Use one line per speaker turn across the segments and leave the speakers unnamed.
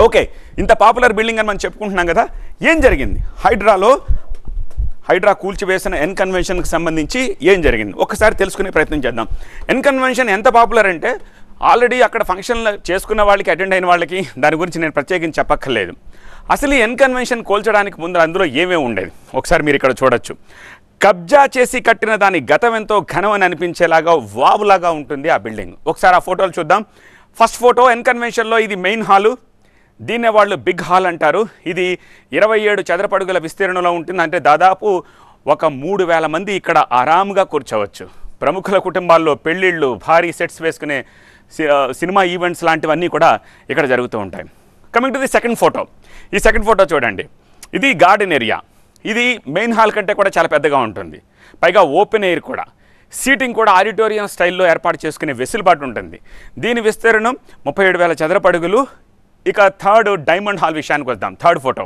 Okay, ఇంత popular building అని మనం చెప్పుకుంటున్నాం కదా, ఏం జరిగింది హైడ్రా కూల్చివేసిన ఎన్ కన్వెన్షన్కి సంబంధించి ఏం జరిగింది ఒకసారి తెలుసుకునే ప్రయత్నం చేద్దాం. ఎన్ కన్వెన్షన్ ఎంత పాపులర్ అంటే ఆల్రెడీ అక్కడ ఫంక్షన్లు చేసుకున్న వాళ్ళకి, అటెండ్ అయిన వాళ్ళకి దాని గురించి నేను ప్రత్యేకించి చెప్పక్కర్లేదు. అసలు ఈ ఎన్ కన్వెన్షన్ కోల్చడానికి ముందు అందులో ఏమేమి ఉండేది ఒకసారి మీరు ఇక్కడ చూడొచ్చు. కబ్జా చేసి కట్టిన దాని గతం ఎంతో ఘనం అని అనిపించేలాగా వావులాగా ఉంటుంది ఆ బిల్డింగ్. ఒకసారి ఆ ఫోటోలు చూద్దాం. ఫస్ట్ ఫోటో ఎన్ కన్వెన్షన్లో ఇది మెయిన్ హాలు, దీన్నే వాళ్ళు బిగ్ హాల్ అంటారు. ఇది 27 చదరపు అడుగుల విస్తీర్ణంలో ఉంటుంది. అంటే దాదాపు ఒక 3000 మంది ఇక్కడ ఆరాముగా కూర్చోవచ్చు. ప్రముఖుల కుటుంబాల్లో పెళ్ళిళ్ళు, భారీ సెట్స్ వేసుకునే సినిమా ఈవెంట్స్ లాంటివన్నీ కూడా ఇక్కడ జరుగుతూ ఉంటాయి. Coming to the second photo, ఈ సెకండ్ ఫోటో చూడండి. ఇది గార్డెన్ ఏరియా. ఇది మెయిన్ హాల్ కంటే కూడా చాలా పెద్దగా ఉంటుంది, పైగా ఓపెన్ ఎయిర్ కూడా. సీటింగ్ కూడా ఆడిటోరియం స్టైల్లో ఏర్పాటు చేసుకునే వెసులుబాటు ఉంటుంది. దీని విస్తీర్ణం 37,000 చదరపు అడుగులు. ఇక థర్డ్ డైమండ్ హాల్ విషయానికి వద్దాం. Third photo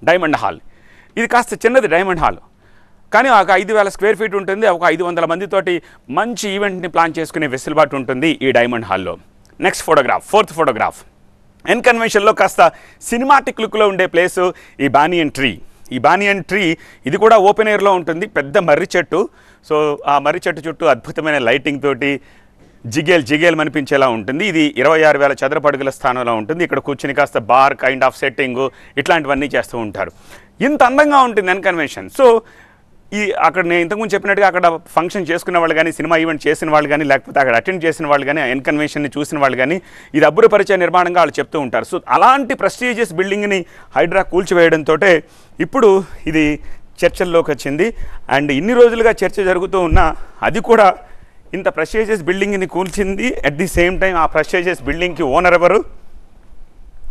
diamond hall. ఇది కాస్త చిన్నది డైమండ్ హాల్, కానీ ఒక 5,000 స్క్వేర్ ఫీట్ ఉంటుంది. ఒక 500 మందితోటి మంచి ఈవెంట్ని ప్లాన్ చేసుకునే వెసులుబాటు ఉంటుంది ఈ డైమండ్ హాల్లో. Next photograph, fourth photograph. N కన్వెన్షన్లో కాస్త సినిమాటిక్ లుక్లో ఉండే ప్లేసు ఈ బానియన్ ట్రీ. ఈ బానియన్ ట్రీ ఇది కూడా ఓపెన్ ఎయిర్లో ఉంటుంది, పెద్ద మర్రి చెట్టు. సో ఆ మర్రి చెట్టు చుట్టూ అద్భుతమైన లైటింగ్ తోటి జిగేల్ అనిపించేలా ఉంటుంది. ఇది 26,000 చదరపు అడుగుల స్థానంలో ఉంటుంది. ఇక్కడ కూర్చుని కాస్త బార్ కైండ్ ఆఫ్ సెట్టింగ్ ఇట్లాంటివన్నీ చేస్తూ ఉంటారు. ఇంత అందంగా ఉంటుంది ఎన్ కన్వెన్షన్. సో అక్కడ నేను ఇంతకుముందు చెప్పినట్టుగా అక్కడ ఫంక్షన్ చేసుకున్న వాళ్ళు కానీ, సినిమా ఈవెంట్ చేసిన వాళ్ళు కానీ, లేకపోతే అక్కడ అటెండ్ చేసిన వాళ్ళు కానీ, ఎన్ కన్వెన్షన్ని చూసిన వాళ్ళు కానీ ఇది అబ్బురపరిచే నిర్మాణంగా వాళ్ళు చెప్తూ ఉంటారు. సో అలాంటి ప్రెస్టీజియస్ బిల్డింగ్ని హైడ్రా కూల్చివేయడంతో ఇప్పుడు ఇది చర్చల్లోకి వచ్చింది. అండ్ ఇన్ని రోజులుగా చర్చ జరుగుతూ ఉన్నా అది కూడా ఇంత ప్రెస్టీజియస్ బిల్డింగ్ని కూల్చింది. అట్ ది సేమ్ టైం ఆ ప్రెస్టీజియస్ బిల్డింగ్కి ఓనర్ ఎవరు?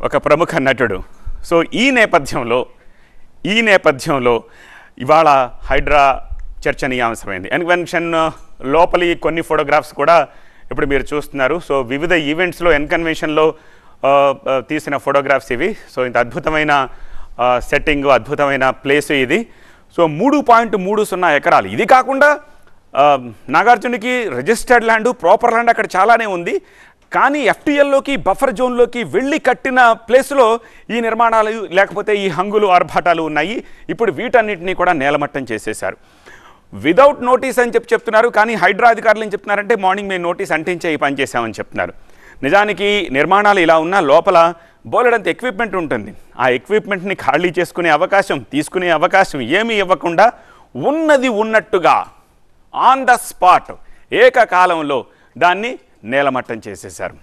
ఒక ప్రముఖ నటుడు. సో ఈ నేపథ్యంలో ఇవాళ హైడ్రా చర్చనీయాంశమైంది. కన్వెన్షన్ లోపలి కొన్ని ఫోటోగ్రాఫ్స్ కూడా ఇప్పుడు మీరు చూస్తున్నారు. సో వివిధ ఈవెంట్స్లో ఎన్ కన్వెన్షన్లో తీసిన ఫోటోగ్రాఫ్స్ ఇవి. సో ఇంత అద్భుతమైన సెట్టింగ్, అద్భుతమైన ప్లేస్ ఇది. సో 3.30 ఎకరాలు. ఇది కాకుండా నాగార్జునకి రిజిస్టర్డ్ ల్యాండ్, ప్రాపర్ ల్యాండ్ అక్కడ చాలానే ఉంది. కానీ ఎఫ్టీఎల్లోకి, బఫర్ జోన్లోకి వెళ్ళి కట్టిన ప్లేస్లో ఈ నిర్మాణాలు లేకపోతే ఈ హంగులు, ఆర్భాటాలు ఉన్నాయి. ఇప్పుడు వీటన్నిటినీ కూడా నేలమట్టం చేసేశారు. విదౌట్ నోటీస్ అని చెప్తున్నారు. కానీ హైడ్రా అధికారులు ఏం చెప్తున్నారంటే మార్నింగ్ మేము నోటీస్ అంటించే ఈ పని చేశామని చెప్తున్నారు. నిజానికి నిర్మాణాలు ఇలా ఉన్నా లోపల బోలెడంత ఎక్విప్మెంట్ ఉంటుంది. ఆ ఎక్విప్మెంట్ని ఖాళీ చేసుకునే అవకాశం, తీసుకునే అవకాశం ఏమీ ఇవ్వకుండా ఉన్నది ఉన్నట్టుగా ఆన్ ద స్పాట్ ఏకకాలంలో దాన్ని నేలమట్టం చేసేశారు.